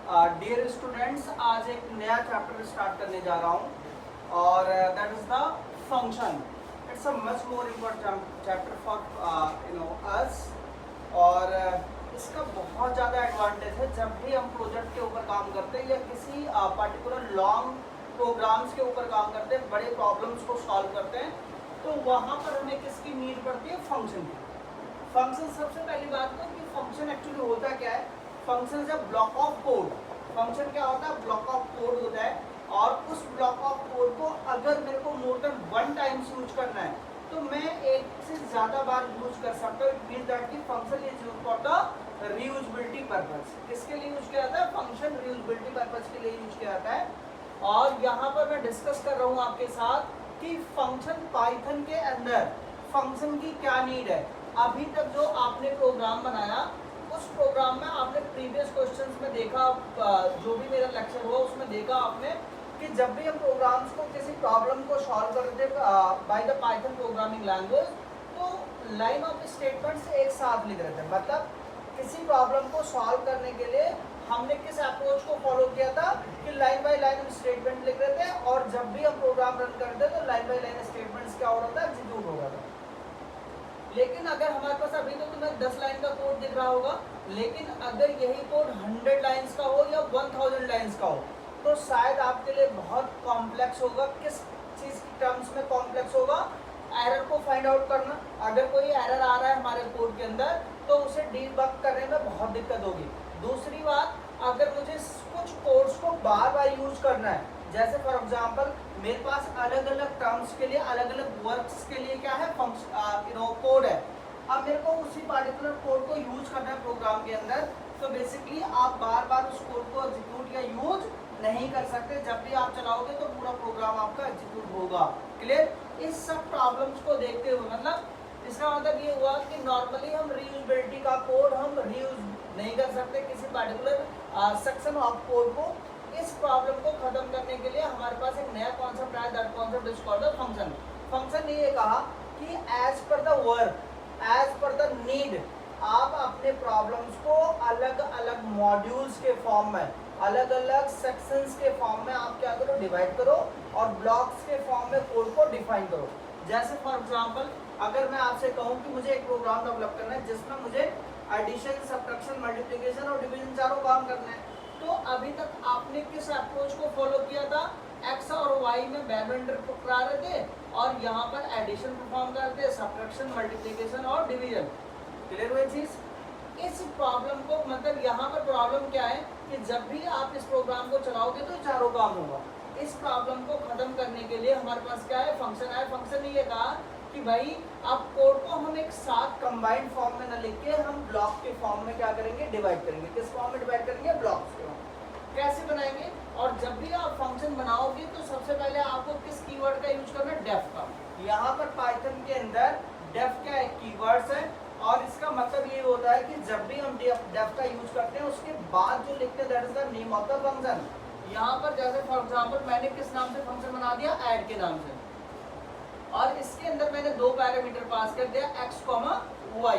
Dear students, आज एक नया चैप्टर स्टार्ट करने जा रहा हूँ और that is the function. It's a much more important chapter for us. और इसका बहुत ज़्यादा एडवांटेज है. जब भी हम प्रोजेक्ट के ऊपर काम करते हैं या किसी पर्टिकुलर लॉन्ग प्रोग्राम्स के ऊपर काम करते हैं, बड़े प्रॉब्लम्स को सॉल्व करते हैं, तो वहाँ पर हमें किसकी नीड पड़ती है? फंक्शन की. फंक्शन, सबसे पहली बात तो कि फंक्शन एक्चुअली होता क्या है? Function is a block of code. Function क्या होता है? ब्लॉक ऑफ कोड होता है. और उस ब्लॉक ऑफ कोड को अगर मेरे को मोर देन 1 टाइम्स यूज करना है तो मैं एक से ज्यादा बार यूज कर सकता हूँ. इट मींस दैट कि function is used for the reusability purpose. किसके लिए यूज किया जाता है? फंक्शन रीयूजेबिलिटी पर्पस के लिए यूज किया जाता है. और यहाँ पर मैं डिस्कस कर रहा हूँ आपके साथ कि फंक्शन पाइथन के अंदर फंक्शन की क्या नीड है. अभी तक जो आपने प्रोग्राम बनाया, उस प्रोग्राम में आपने प्रीवियस क्वेश्चंस में देखा, जो भी मेरा लेक्चर हुआ उसमें देखा आपने कि जब भी हम प्रोग्राम्स को किसी प्रॉब्लम को सॉल्व करते by the Python programming language, तो लाइन ऑफ स्टेटमेंट्स एक साथ लिख रहे थे. मतलब किसी प्रॉब्लम को सॉल्व करने के लिए हमने किस अप्रोच को फॉलो किया था कि लाइन बाय लाइन हम स्टेटमेंट लिख रहे थे. और जब भी हम प्रोग्राम रन करते तो लाइन बाय लाइन स्टेटमेंट्स क्या हो रहा था? एग्जीक्यूट हो रहा था. लेकिन अगर हमारे पास अभी तो तुम्हें 10 लाइन का कोड दिख रहा होगा, लेकिन अगर यही कोड 100 लाइंस का हो या 1000 लाइंस का हो तो शायद आपके लिए बहुत कॉम्प्लेक्स होगा. किस चीज़ की टर्म्स में कॉम्प्लेक्स होगा? एरर को फाइंड आउट करना. अगर कोई एरर आ रहा है हमारे कोड के अंदर तो उसे डीबग करने में बहुत दिक्कत होगी. दूसरी बात, अगर मुझे कुछ कोड्स को बार बार यूज करना है, जैसे फॉर एग्जांपल मेरे पास अलग अलग टर्म्स के लिए, अलग अलग वर्क्स के लिए क्या है? कोड है. अब मेरे को उसी पार्टिकुलर कोड को यूज करना है प्रोग्राम के अंदर, तो बेसिकली आप बार बार उस कोड को एग्जीक्यूट या यूज नहीं कर सकते. जब भी आप चलाओगे तो पूरा प्रोग्राम आपका एग्जीक्यूट होगा. क्लियर? इस सब प्रॉब्लम्स को देखते हुए, मतलब इसका मतलब ये हुआ कि नॉर्मली हम रीयूजेबिलिटी का कोड हम रीयूज नहीं कर सकते किसी पार्टिकुलर सेक्शन ऑफ कोड को. इस प्रॉब्लम को खत्म करने के लिए हमारे पास एक नया कॉन्सेप्ट आया. That concept is called the function. Function ने ये कहा कि as per the work, as per the need, आप अपने प्रॉब्लम्स को अलग अलग मॉड्यूल्स के फॉर्म में, अलग अलग सेक्शंस के फॉर्म में आप क्या करो? डिवाइड करो और ब्लॉक्स के फॉर्म में कोड को डिफाइन करो. जैसे फॉर एग्जांपल अगर मैं आपसे कहूँ कि मुझे एक प्रोग्राम डेवलप करना है जिसमें मुझे एडिशन, सब्ट्रैक्शन, मल्टीप्लिकेशन और डिवीजन चारों काम करना है, तो अभी तक आपने किस अप्रोच को फॉलो किया था? एक्स और वाई में वैल्यू एंटर करा रहे थे और यहाँ पर एडिशन परफॉर्म करते थे, सब्ट्रैक्शन, मल्टीप्लिकेशन और डिवीजन. क्लियर हुई चीज? इस प्रॉब्लम को, मतलब यहाँ पर प्रॉब्लम क्या है कि जब भी आप इस प्रोग्राम को चलाओगे तो चारों काम होगा. इस प्रॉब्लम को खत्म करने के लिए हमारे पास क्या है? फंक्शन है. फंक्शन ने ये कहा कि भाई आप कोड को हम एक साथ कंबाइंड फॉर्म में न लिख के हम ब्लॉक के फॉर्म में क्या करेंगे? डिवाइड करेंगे. किस फॉर्म में डिवाइड करेंगे? ब्लॉक्स के फॉर्म. कैसे बनाएंगे? और जब भी आप फंक्शन बनाओगे तो सबसे पहले आपको किस कीवर्ड का यूज करना है? डेफ का. यहाँ पर पाइथन के अंदर डेफ क्या है? कीवर्ड्स है. और इसका मतलब ये होता है कि जब भी हम डेफ का यूज करते हैं उसके बाद जो लिखते हैं that is the name of the function. यहाँ पर जैसे फॉर एग्जांपल मैंने किस नाम से फंक्शन बना दिया? ऐड के नाम से. और इसके अंदर मैंने दो पैरामीटर पास कर दिया, x, y.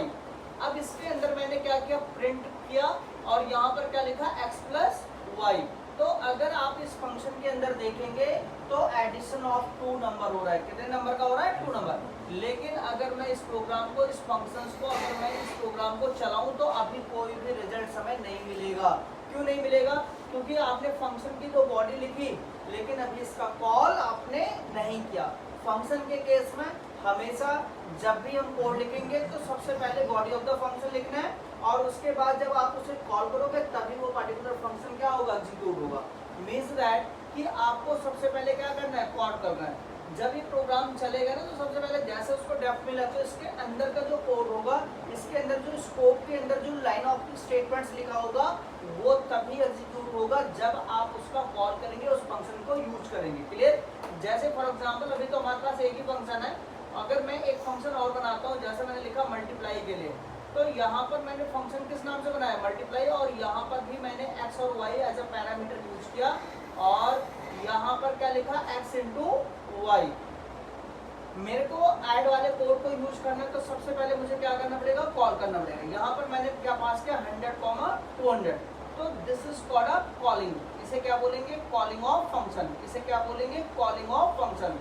अब इसके अंदर मैंने क्या किया? प्रिंट किया और यहाँ पर क्या लिखा? x plus y. तो अगर आप इस फंक्शन के अंदर देखेंगे तो एडिशन ऑफ 2 नंबर हो रहा है. कितने नंबर का हो रहा है? 2 नंबर. लेकिन अगर मैं इस प्रोग्राम को, इस फंक्शंस को, अगर मैं इस प्रोग्राम को चलाऊं तो अभी कोई भी रिजल्ट हमें नहीं मिलेगा. क्यों नहीं मिलेगा? क्योंकि आपने फंक्शन की तो बॉडी लिखी लेकिन अभी इसका कॉल आपने नहीं किया. फंक्शन के केस में हमेशा जब भी हम कोड लिखेंगे तो सबसे पहले बॉडी ऑफ द फंक्शन लिखना है और उसके बाद जब आप उसे कॉल करोगे तभी वो पर्टिकुलर फंक्शन क्या होगा? एग्जीक्यूट होगा. मीन्स दैट कि आपको सबसे पहले क्या करना है? कॉल करना है. जब ये प्रोग्राम चलेगा ना तो सबसे पहले जैसे उसको डेफ मिला तो इसके अंदर का जो कोड होगा, इसके अंदर जो स्कोप के अंदर जो लाइन ऑफ स्टेटमेंट्स लिखा होगा वो तभी एग्जीक्यूट होगा जब आप उसका कॉल करेंगे, उस फंक्शन को यूज करेंगे. क्लियर? जैसे फॉर एग्जांपल अभी तो हमारे पास एक ही फंक्शन है. अगर मैं एक फंक्शन और बनाता हूँ, जैसे मैंने लिखा मल्टीप्लाई के लिए, तो यहाँ पर मैंने फंक्शन किस नाम से बनाया? मल्टीप्लाई. और यहाँ पर भी मैंने x और y as a parameter use किया और यहाँ पर क्या लिखा? x into y. मेरे को ऐड वाले कोड को यूज करना है तो सबसे पहले मुझे क्या करना पड़ेगा? कॉल करना पड़ेगा. यहाँ पर मैंने क्या पास किया? 100, 200. तो this is called a calling, इसे क्या बोलेंगे, कॉलिंग ऑफ फंक्शन, इसे क्या बोलेंगे, कॉलिंग ऑफ फंक्शन।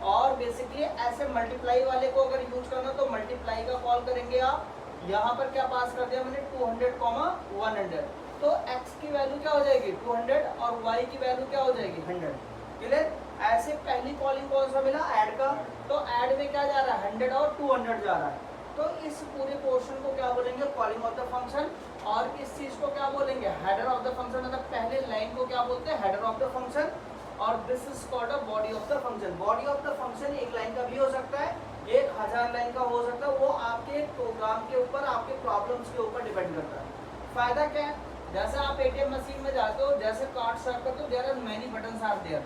और बेसिकली ऐसे मल्टीप्लाई वाले को अगर यूज करना तो मल्टीप्लाई का कॉल करेंगे आप, यहाँ पर क्या पास कर दिया मैंने 200, 100, तो x की वैल्यू क्या हो जाएगी 200 और y की वैल्यू क्या हो जाएगी 100, क्लियर। ऐसे पहली कॉलिंग कौन सा मिला, ऐड का, तो ऐड में क्या जा रहा है 100 और 200 जा रहा है, तो इस पूरे पोर्शन को क्या बोलेंगे, कॉलिंग ऑफ द फंक्शन। और इस चीज को क्या बोलेंगे, हेडर ऑफ द फंक्शन, मतलब पहले लाइन को क्या बोलते हैं, हेडर ऑफ द फंक्शन। और this is called a body of the function. Body of the function एक लाइन का भी हो सकता है, 1000 लाइन का हो सकता है, वो आपके प्रोग्राम के ऊपर, आपके प्रॉब्लम्स के ऊपर डिपेंड करता है। फायदा क्या है, जैसे आप एटीएम मशीन में जाते हो, जैसे कार्ड स्वाइप करते हो, there are many buttons are there,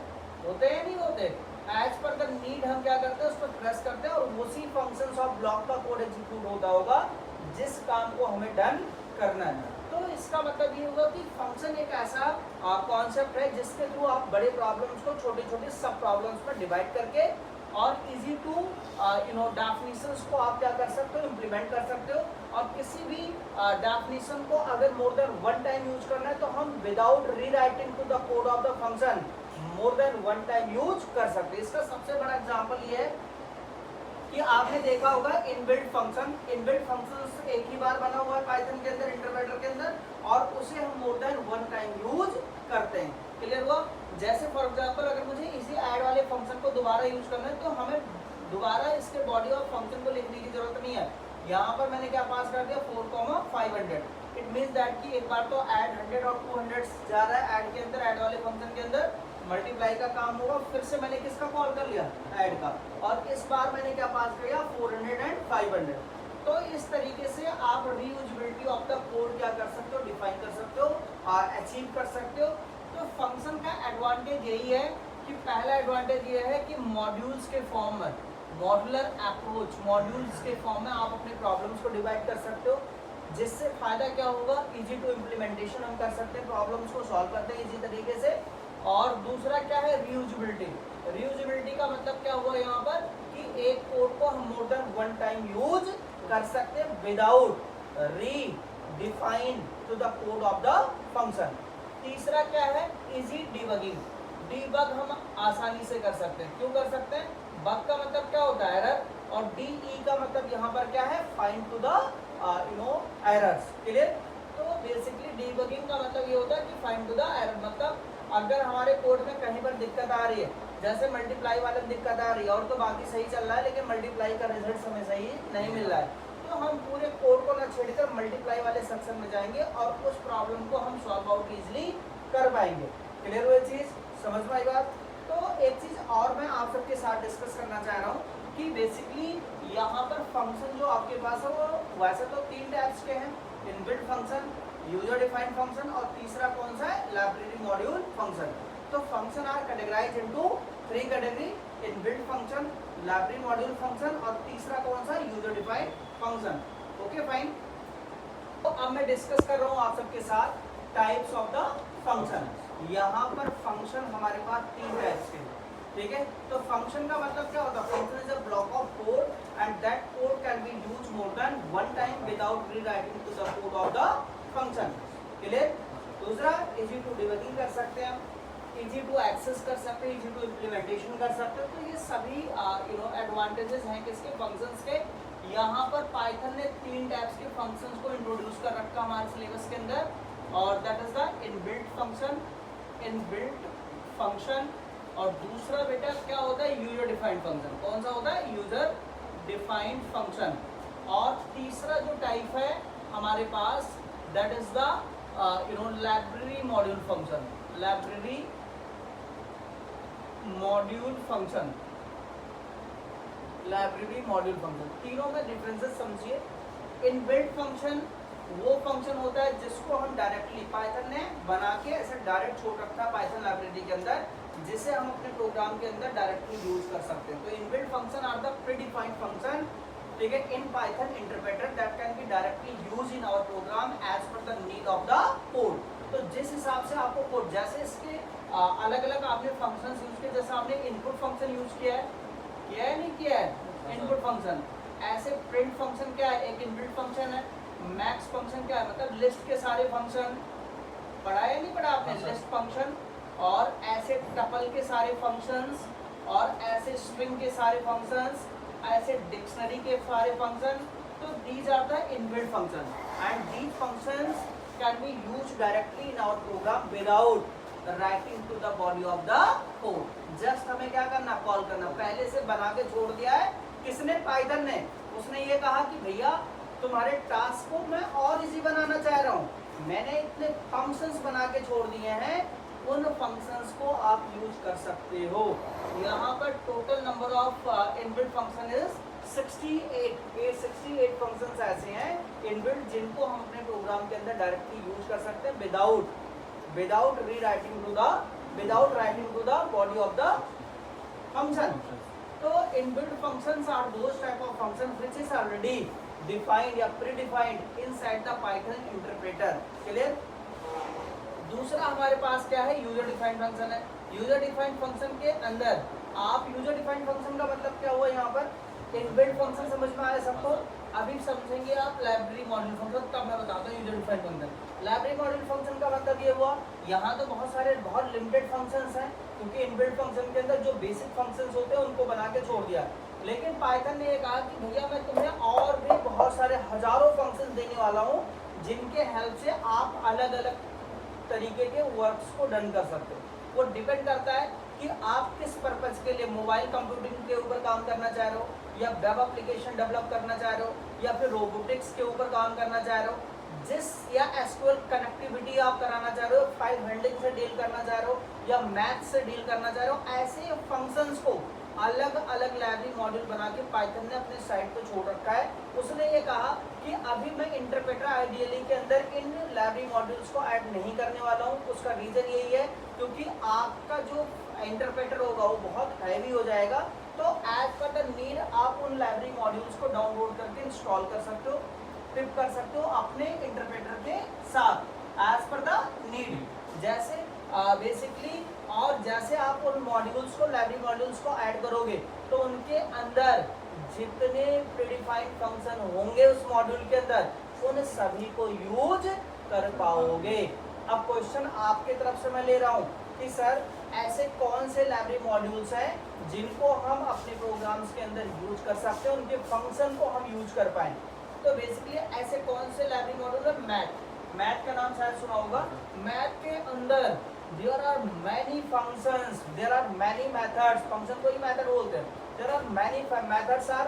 होते हैं नहीं होते, एज पर द नीड हम क्या करते हैं, उस पर प्रेस करते हैं और उसी फंक्शंस ऑफ ब्लॉक का कोड एग्जीक्यूट होता होगा जिस काम को हमें डन करना है। तो इसका मतलब ये होगा कि फंक्शन एक ऐसा कॉन्सेप्ट है जिसके थ्रू आप बड़े प्रॉब्लम्स को छोटे छोटे सब प्रॉब्लम्स में डिवाइड करके और इजी टू डेफिनेशंस को आप क्या कर सकते हो, इम्प्लीमेंट कर सकते हो। और किसी भी डेफिनेशन को अगर more than one time use करना है तो हम without rewriting to the code of the function more than one time use कर सकते हैं। इसका सबसे बड़ा एग्जांपल ये है कि आपने देखा होगा इनबिल्ट फंक्शन, इनबिल्ट फंक्शन एक ही बार बना हुआ है पाइथन के अंदर, इंटरप्रेटर के अंदर, और उसे हम more than one time use करते हैं, क्लियर हुआ। जैसे फॉर एग्जांपल अगर मुझे इसी ऐड वाले फंक्शन को दोबारा यूज करना है तो हमें दोबारा इसके बॉडी ऑफ फंक्शन को लिखने की जरूरत नहीं है। यहाँ पर मैंने क्या पास कर दिया 4,500, इट मीन्स दैट कि एक बार तो ऐड 100 और 200 जा रहा है ऐड के अंदर, ऐड वाले फंक्शन के अंदर मल्टीप्लाई का काम होगा, फिर से मैंने किसका कॉल कर लिया, ऐड का, और इस बार मैंने क्या पास किया 400 एंड 500। तो इस तरीके से आप रीयूजेबिलिटी ऑफ द कोड क्या कर सकते हो, डिफाइन कर सकते हो और अचीव कर सकते हो। तो फंक्शन का एडवांटेज यही है कि पहला एडवांटेज ये है कि मॉड्यूल्स के फॉर्म में, मॉड्यूलर अप्रोच, मॉड्यूल्स के फॉर्म में आप अपने प्रॉब्लम्स को डिवाइड कर सकते हो, जिससे फायदा क्या होगा, इजी टू इम्प्लीमेंटेशन हम कर सकते हैं, प्रॉब्लम्स को सॉल्व करते हैं इजी तरीके से। और दूसरा क्या है, रीयूजेबिलिटी। रीयूजेबिलिटी का मतलब क्या हुआ यहाँ पर कि एक कोड को हम more than one time use कर सकते हैं without redefine to the code of the function. तीसरा क्या है, इजी डीबगिंग, डीबग हम आसानी से कर सकते हैं। क्यों कर सकते हैं, बग का मतलब क्या होता है, एरर, और डीई का मतलब यहाँ पर क्या है, find to the errors, clear. तो बेसिकली डीबगिंग का मतलब ये होता है कि फाइंड टू द एरर, मतलब अगर हमारे कोड में कहीं पर दिक्कत आ रही है, जैसे मल्टीप्लाई वाले में दिक्कत आ रही है और तो बाकी सही चल रहा है लेकिन मल्टीप्लाई का रिजल्ट हमें सही नहीं मिल रहा है, तो हम पूरे कोड को ना छेड़कर मल्टीप्लाई वाले सेक्शन में जाएंगे और उस प्रॉब्लम को हम सॉल्व आउट इजीली कर पाएंगे, क्लियर हुई चीज, समझ में आई बात। तो एक चीज और मैं आप सबके साथ डिस्कस करना चाह रहा हूँ कि बेसिकली यहाँ पर फंक्शन जो आपके पास है वो वैसे तो 3 टाइप्स के हैं, inbuilt function, user defined function और तीसरा कौन सा है, लाइब्रेरी मॉड्यूल फंक्शन। तो function are categorised into 3 category, inbuilt function, library module function और तीसरा कौन सा, user defined function. Okay fine. तो अब मैं डिस्कस कर रहा हूँ आप सबके साथ टाइप्स ऑफ द फंक्शन। यहाँ पर फंक्शन हमारे पास 3 टाइप्स के, ठीक है। तो फंक्शन का मतलब क्या होता है, function is a block of code and that code can be used more than one time without rewriting to the code of the function, clear. दूसरा, इजी टू डिबगिंग कर सकते हैं, इजी टू एक्सेस कर सकते हैं, easy to implementation कर सकते हैं। तो ये सभी एडवांटेजेस हैं किसके, फंक्शंस के। यहाँ पर पाइथन ने 3 टाइप्स के फंक्शंस को इंट्रोड्यूस कर रखा हमारे सिलेबस के अंदर, और that is the inbuilt function, inbuilt function, और दूसरा बेटा क्या होता है, यूजर डिफाइंड फंक्शन। कौन सा होता है, यूजर डिफाइंड फंक्शन। और तीसरा जो टाइप है हमारे पास, that is the library module function, library module function, library module function. तीनों में डिफरेंसेस समझिए। इनबिल्ट फंक्शन वो फंक्शन होता है जिसको हम डायरेक्टली, पाइथन ने बना के ऐसे डायरेक्ट छोड़ रखा है पाइथन लाइब्रेरी के अंदर, जिसे हम अपने प्रोग्राम के अंदर डायरेक्टली यूज कर सकते हैं। तो inbuilt function are the predefined function, ठीक है, in Python interpreter that can be directly use in our program as per the need of the code. तो जिस हिसाब से आपको कोड, जैसे इसके अलग अलग आपने फंक्शंस यूज किए, जैसे आपने इनपुट फंक्शन यूज किया है नहीं किया है, इनपुट फंक्शन। ऐसे प्रिंट फंक्शन क्या है, एक इनबिल्ट फंक्शन है। मैक्स फंक्शन क्या है, मतलब लिस्ट के सारे फंक्शन, पढ़ा या नहीं पढ़ा आपने? लिस्ट फंक्शन और ऐसे टपल के सारे फंक्शंस और ऐसे स्ट्रिंग के सारे फंक्शंस, ऐसे डिक्शनरी के सारे फंक्शन. तो these are the inbuilt function and these functions can be used directly in our program without writing to the body of the code. Just हमें क्या करना, कॉल करना. पहले से बना के छोड़ दिया है किसने? पाइथन ने. उसने ये कहा कि भैया तुम्हारे टास्क को मैं और इजी बनाना चाह रहा हूँ, मैंने इतने फंक्शंस बना के छोड़ दिए हैं, उन फंक्शंस को आप यूज कर सकते हो. यहाँ पर total number of inbuilt function is 68 functions ऐसे हैं इनबिल्ट जिनको हम अपने प्रोग्राम के अंदर डायरेक्टली यूज कर सकते हैं without writing to the body of the function. तो inbuilt functions are those type of function which is already defined या predefined inside the Python interpreter. Clear? दूसरा हमारे पास क्या है? यूजर डिफाइंड फंक्शन है. यूजर डिफाइंड फंक्शन के अंदर आप यूजर डिफाइंड फंक्शन का मतलब क्या हुआ? यहाँ पर इनबिल्ट फंक्शन समझ में आया सबको? अभी समझेंगे आप लाइब्रेरी मॉड्यूल फंक्शन, तब मैं बताता हूँ user defined function. Library module function का मतलब ये हुआ, यहाँ तो बहुत लिमिटेड फंक्शंस हैं क्योंकि इनबिल्ट फंक्शन के अंदर जो बेसिक फंक्शंस होते हैं उनको बना के छोड़ दिया. लेकिन पाइथन ने ये कहा कि भैया मैं तुम्हें और भी बहुत सारे हजारों फंक्शंस देने वाला हूँ जिनके हेल्प से आप अलग अलग तरीके के वर्क्स को डन कर सकते हो. वो डिपेंड करता है कि आप किस पर्पज के लिए, मोबाइल कंप्यूटिंग के ऊपर काम करना चाह रहे हो, या वेब एप्लीकेशन डेवलप करना चाह रहे हो, या फिर रोबोटिक्स के ऊपर काम करना चाह रहे हो, या एसक्यूएल कनेक्टिविटी आप कराना चाह रहे हो, फाइल हैंडलिंग से डील करना चाह रहे हो, या मैथ से डील करना चाह रहे हो. ऐसे फंक्शंस को अलग अलग लाइब्रेरी मॉड्यूल बना के पाइथन ने अपने साइट पे छोड़ रखा है. उसने ये कहा कि अभी मैं इंटरप्रेटर आइडियली के अंदर इन लाइब्रेरी मॉड्यूल्स को ऐड नहीं करने वाला हूँ. उसका रीजन यही है क्योंकि आपका जो इंटरप्रेटर होगा वो बहुत हैवी हो जाएगा. तो एज पर द नीड आप उन लाइब्रेरी मॉड्यूल्स को डाउनलोड करके इंस्टॉल कर सकते हो, पिक कर सकते हो अपने इंटरप्रेटर के साथ एज पर द नीड. जैसे बेसिकली और जैसे आप उन मॉड्यूल्स को, लाइब्रेरी मॉड्यूल्स को ऐड करोगे तो उनके अंदर जितने प्रीडिफाइंड फंक्शन होंगे उस मॉड्यूल के अंदर उन सभी को यूज कर पाओगे. अब क्वेश्चन आपके तरफ से मैं ले रहा हूँ कि सर ऐसे कौन से लाइब्रेरी मॉड्यूल्स हैं जिनको हम अपने प्रोग्राम्स के अंदर यूज कर सकते हैं, उनके फंक्शन को हम यूज कर पाएँ. तो बेसिकली ऐसे कौन से लाइब्रेरी मॉड्यूल है? मैथ का नाम शायद सुना होगा. मैथ के अंदर there are many functions, there are many methods. function को ही method बोलते हैं. there are many methods are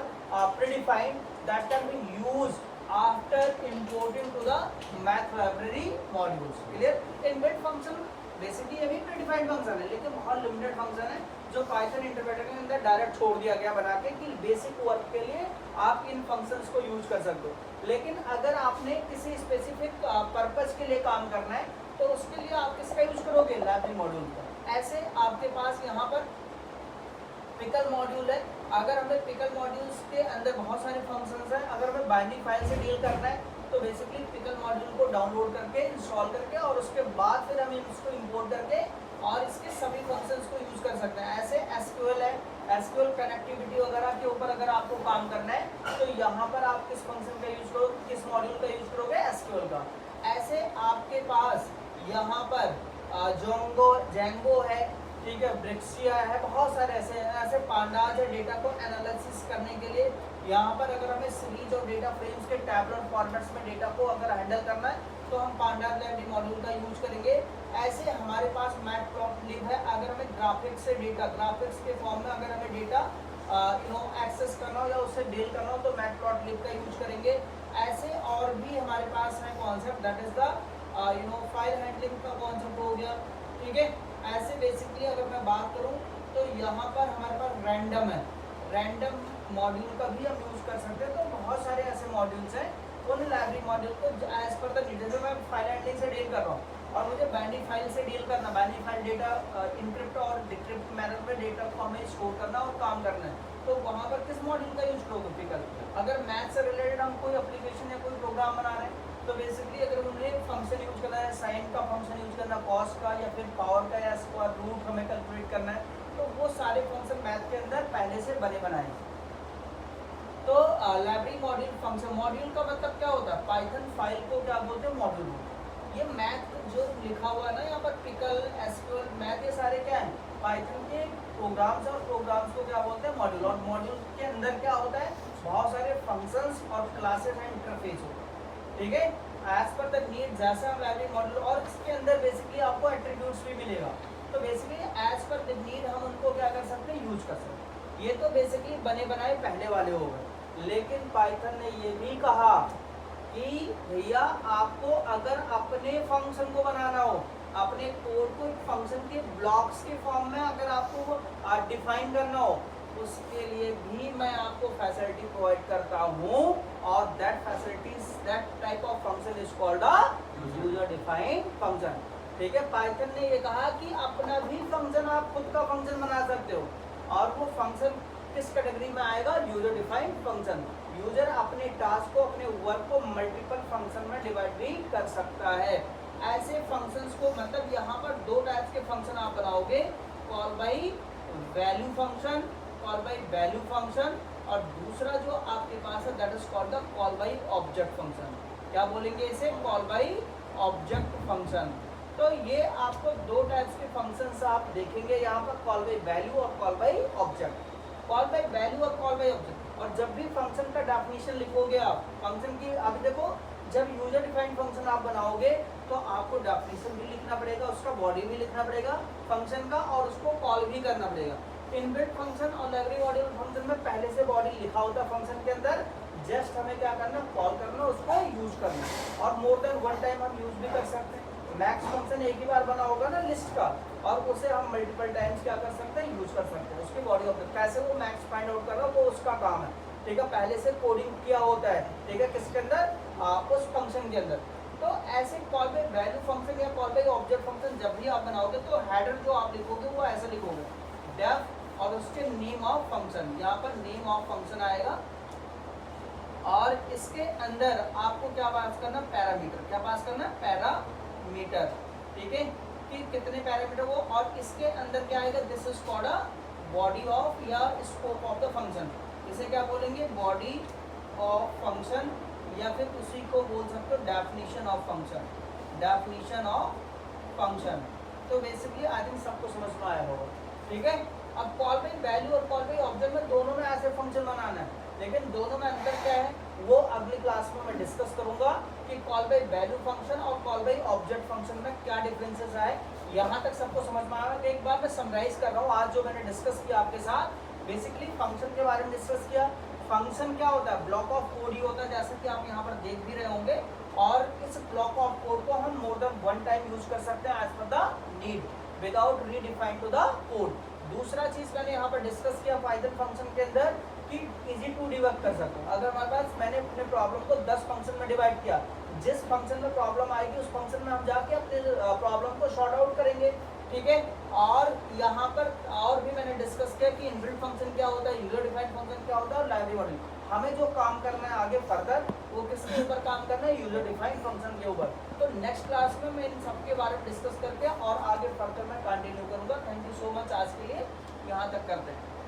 predefined that can be used after importing to the math library modules. clear? inbuilt function basically ये भी predefined function है लेकिन बहुत limited function है जो पाइथन इंटरप्रेटर के अंदर डायरेक्ट छोड़ दिया गया बना के कि बेसिक वर्क के लिए आप इन फंक्शंस को यूज कर सकते हो. लेकिन अगर आपने किसी स्पेसिफिक पर्पज के लिए काम करना है तो उसके लिए आप किसका यूज करोगे? लाइब्रेरी मॉड्यूल का. ऐसे आपके पास यहाँ पर पिकल मॉड्यूल है. अगर हमें पिकल मॉड्यूल्स के अंदर बहुत सारे फंक्शंस हैं, अगर हमें बाइनरी फाइल से डील करना है तो बेसिकली पिकल मॉड्यूल को डाउनलोड करके इंस्टॉल करके और उसके बाद फिर हम इसको इंपोर्ट करके और इसके सभी फंक्शंस को यूज कर सकते हैं. ऐसे एसक्यूएल है, एसक्यूएल कनेक्टिविटी वगैरह के ऊपर अगर आपको काम करना है तो यहाँ पर आप किस फंक्शन का यूज करो, किस मॉड्यूल का यूज करोगे? एसक्यूएल का. ऐसे आपके पास यहाँ पर जेंगो है, ठीक है, ब्रिक्सिया है, बहुत सारे ऐसे पांडाज है डेटा को एनालिसिस करने के लिए. यहाँ पर अगर हमें सीरीज और डेटा फ्रेम्स के टैबुलर फॉर्मेट्स में डेटा को अगर हैंडल करना है तो हम पांडाज लाइब्रेरी मॉड्यूल का यूज करेंगे. ऐसे हमारे पास मैटप्लॉटलिब है. अगर हमें ग्राफिक्स से डेटा, ग्राफिक्स के फॉर्म में अगर हमें डेटा एक्सेस करना हो या उससे डील करना हो तो मैटप्लॉटलिब का यूज करेंगे. ऐसे और भी हमारे पास है concept, that is the file handling का कॉन्सेप्ट हो गया. ठीक है. ऐसे बेसिकली अगर मैं बात करूं तो यहाँ पर हमारे पास रैंडम है, रैंडम मॉड्यूल का भी हम यूज कर सकते हैं. तो बहुत सारे ऐसे मॉड्यूल्स हैं, उन लाइब्रेरी मॉड्यूल को एज पर द नीड. मैं फाइल हैंडलिंग से डील कर रहा हूँ और मुझे बाइनरी फाइल से डील करना, बाइनरी फाइल डेटा इनक्रिप्ट और डिक्रिप्ट मैनर में डेटा को हमें स्टोर करना और काम करना है. तो वहाँ पर किस मॉड्यूल का यूज करोगे? पिकल. अगर मैथ से रिलेटेड हम कोई एप्लीकेशन या कोई प्रोग्राम बना रहे हैं तो बेसिकली अगर उन्हें फंक्शन यूज करना है, साइन का फंक्शन यूज करना, कॉस का या फिर पावर का या स्क्वायर रूट हमें कैलकुलेट करना है तो वो सारे फंक्शन मैथ के अंदर पहले से बने बनाए. तो लाइब्रेरी मॉड्यूल फंक्शन, मॉड्यूल का मतलब क्या होता है? पाइथन फाइल को क्या बोलते हैं? मॉड्यूल. ये मैथ जो लिखा हुआ है ना यहाँ पर पिकल, एसक्यूएल, मैथ, ये सारे क्या है पाइथन के प्रोग्राम्स और प्रोग्राम्स को क्या बोलते हैं मॉड्यूल। और मॉड्यूल के अंदर क्या होता है बहुत सारे फंक्शंस और क्लासेस एंड इंटरफेस होते हैं, ठीक है, एज पर द नीड। जैसे हम लाइब्रेरी मॉड्यूल और इसके अंदर बेसिकली आपको एट्रीब्यूट्स भी मिलेगा, तो basically as per the need हम उनको क्या कर सकते हैं यूज कर सकते हैं। ये तो बेसिकली बने बनाए पहले वाले हो गए, लेकिन पाइथन ने ये भी कहा कि भैया आपको अगर अपने फंक्शन को बनाना हो, अपने कोड को एक फंक्शन के ब्लॉक्स के फॉर्म में अगर आपको डिफाइन करना हो, उसके लिए भी मैं आपको फैसिलिटी प्रोवाइड करता हूँ। और that facilities that type of function is called a user defined function, ठीक है। पाइथन ने ये कहा कि अपना भी फंक्शन आप खुद का फंक्शन बना सकते हो, और वो फंक्शन किस कैटेगरी में आएगा यूजर डिफाइंड फंक्शन। यूजर अपने टास्क को, अपने वर्क को मल्टीपल फंक्शन में डिवाइड भी कर सकता है। ऐसे फंक्शंस को मतलब यहाँ पर दो टाइप्स के फंक्शन आप बनाओगे, call by value function, call by value function, और दूसरा जो आपके पास है that is called the call by object function. क्या बोलेंगे इसे? Call by object function. तो ये आपको दो टाइप्स के फंक्शंस आप देखेंगे यहाँ पर, कॉल बाई वैल्यू और call by object. Call by value और कॉल बाई ऑब्जेक्ट। और जब भी फंक्शन का डेफिनेशन लिखोगे आप फंक्शन की, अभी देखो जब यूजर डिफाइंड फंक्शन आप बनाओगे तो आपको डेफिनेशन भी लिखना पड़ेगा, उसका बॉडी भी लिखना पड़ेगा फंक्शन का, और उसको कॉल भी करना पड़ेगा। इनबिल्ट फंक्शन और लाइब्रेरी मॉड्यूल फंक्शन में पहले से बॉडी लिखा होता है फंक्शन के अंदर, जस्ट हमें क्या करना, कॉल करना, उसको यूज करना, और मोर देन वन टाइम हम यूज भी कर सकते हैं। मैक्स फंक्शन एक ही बार बना होगा ना लिस्ट का, और उसे हम मल्टीपल टाइम्स क्या कर सकते हैं, यूज कर सकते हैं। उसकी बॉडी ऑब्जेक्ट कैसे वो मैक्स फाइंड आउट कर रहा है वो उसका काम है, ठीक है, पहले से कोडिंग किया होता है, ठीक है, किसके अंदर, उस फंक्शन के अंदर। तो ऐसे कॉल बाय वैल्यू फंक्शन या कॉल बाय ऑब्जेक्ट फंक्शन जब भी आप बनाओगे तो हेडर जो आप लिखोगे वो ऐसे लिखोगे, डेफ और उसके नेम ऑफ फंक्शन, यहाँ पर नेम ऑफ फंक्शन आएगा, और इसके अंदर आपको क्या पास करना, पैरामीटर। क्या पास करना, पैरामीटर, ठीक है, कि कितने पैरामीटर वो, और इसके अंदर क्या आएगा, this is called a body of या स्कोप ऑफ द फंक्शन। इसे क्या बोलेंगे, बॉडी ऑफ फंक्शन, या फिर उसी को बोल सकते हो definition of function, definition of function. तो बेसिकली आई थिंक सबको समझ में आया होगा, ठीक है। अब कॉल बाय वैल्यू और कॉल बाय ऑब्जेक्ट में दोनों में ऐसे फंक्शन बनाना है, लेकिन दोनों में अंतर क्या है वो अगली क्लास में मैं डिस्कस करूंगा कि कॉल बाय वैल्यू फंक्शन और कॉल बाय ऑब्जेक्ट फंक्शन में क्या डिफरेंसेस है। यहाँ तक सबको समझ में आया। एक बार मैं समराइज कर रहा हूँ आज जो मैंने डिस्कस किया आपके साथ। बेसिकली फंक्शन के बारे में डिस्कस किया। फंक्शन क्या होता है, ब्लॉक ऑफ कोड ही होता है, जैसे कि आप यहाँ पर देख भी रहे होंगे, और इस ब्लॉक ऑफ कोड को हम more than one time use कर सकते हैं as per the need, without redefine to the code. दूसरा चीज मैंने यहाँ पर डिस्कस किया पाइथन फंक्शन के अंदर कि इजी टू डिबग कर सकते हो। अगर हमारे पास, मैंने अपने प्रॉब्लम को 10 फंक्शन में डिवाइड किया, जिस फंक्शन में प्रॉब्लम आएगी उस फंक्शन में हम जाके अपने प्रॉब्लम को सॉर्ट आउट करेंगे, ठीक है। और यहाँ पर और भी मैंने डिस्कस किया कि इनबिल्ट फंक्शन क्या होता है, यूजर डिफाइंड फंक्शन क्या होता है, और लाइब्रेरी मॉड्यूल। हमें जो काम करना है आगे फर्दर वो किसके ऊपर काम करना है, यूजर डिफाइंड फंक्शन के ऊपर। तो नेक्स्ट क्लास में मैं इन सब के बारे में डिस्कस करके और आगे फर्दर मैं कंटिन्यू करूँगा। थैंक यू सो मच, आज के लिए यहाँ तक करते हैं।